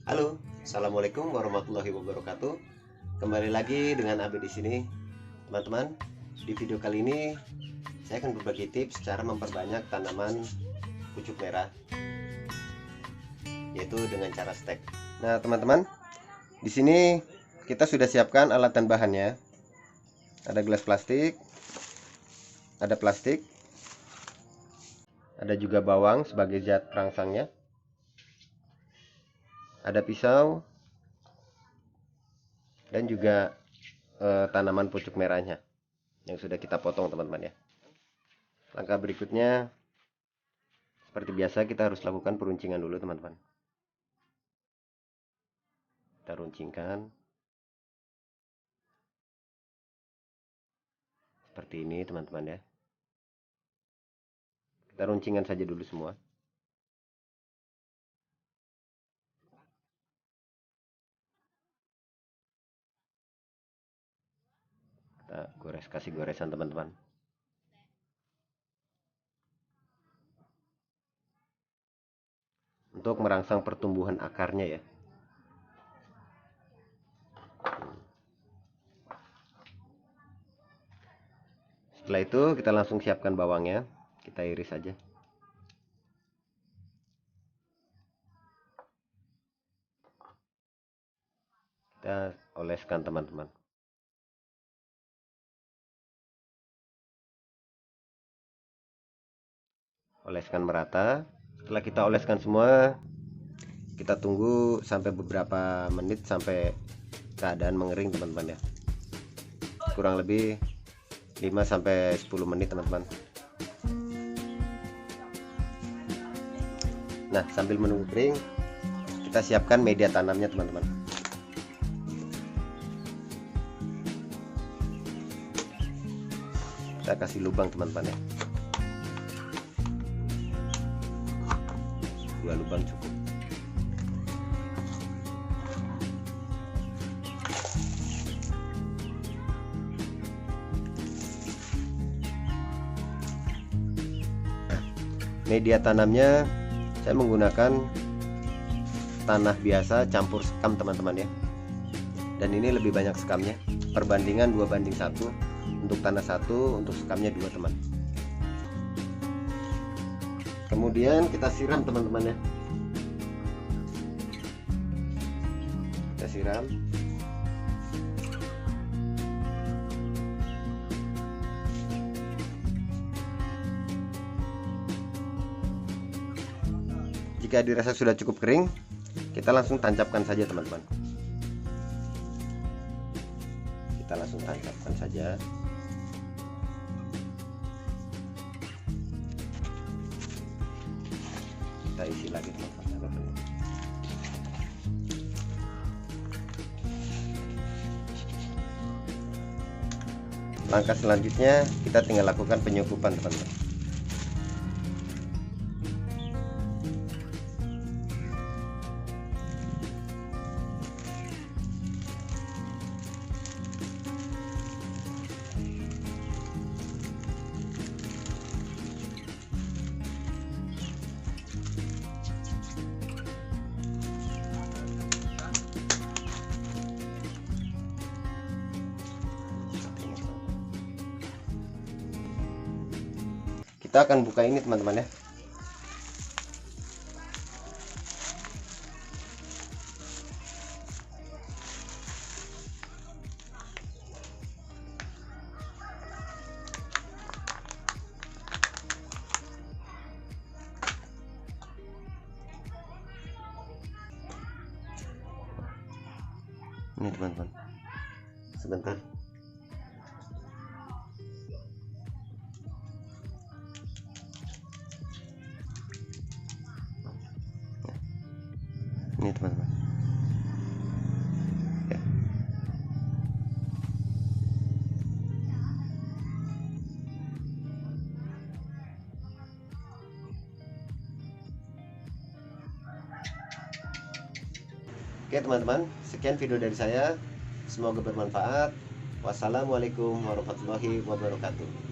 Halo, assalamualaikum warahmatullahi wabarakatuh. Kembali lagi dengan Abe di sini, teman-teman. Di video kali ini saya akan berbagi tips cara memperbanyak tanaman pucuk merah, yaitu dengan cara stek. Nah, teman-teman, di sini kita sudah siapkan alat dan bahannya. Ada gelas plastik, ada plastik, ada juga bawang sebagai zat perangsangnya. Ada pisau dan juga tanaman pucuk merahnya yang sudah kita potong, teman-teman ya. Langkah berikutnya seperti biasa kita harus lakukan peruncingan dulu, teman-teman. Kita runcingkan seperti ini, teman-teman ya. Kita runcingkan saja dulu semua. Kita kasih goresan, teman-teman. Untuk merangsang pertumbuhan akarnya ya. Setelah itu kita langsung siapkan bawangnya. Kita iris saja. Kita oleskan, teman-teman. Oleskan merata. Setelah kita oleskan semua, kita tunggu sampai beberapa menit sampai keadaan mengering, teman-teman ya. Kurang lebih 5-10 menit, teman-teman. Nah, sambil menunggu kering, kita siapkan media tanamnya, teman-teman. Kita kasih lubang, teman-teman ya. 2 lubang cukup. Media tanamnya saya menggunakan tanah biasa campur sekam, teman-teman ya. Dan ini lebih banyak sekamnya, perbandingan 2:1 untuk tanah 1, untuk sekamnya 2, teman. Kemudian kita siram, teman-teman ya. Kita siram. Jika dirasa sudah cukup kering, kita langsung tancapkan saja, teman-teman. Kita langsung tancapkan saja. Kita isi lagi, teman-teman. Langkah selanjutnya kita tinggal lakukan penyukupan, teman-teman. Kita akan buka ini, teman-teman ya. Ini, teman-teman. Sebentar. Ini, teman-teman ya. Oke, teman-teman, sekian video dari saya, semoga bermanfaat. Wassalamualaikum warahmatullahi wabarakatuh.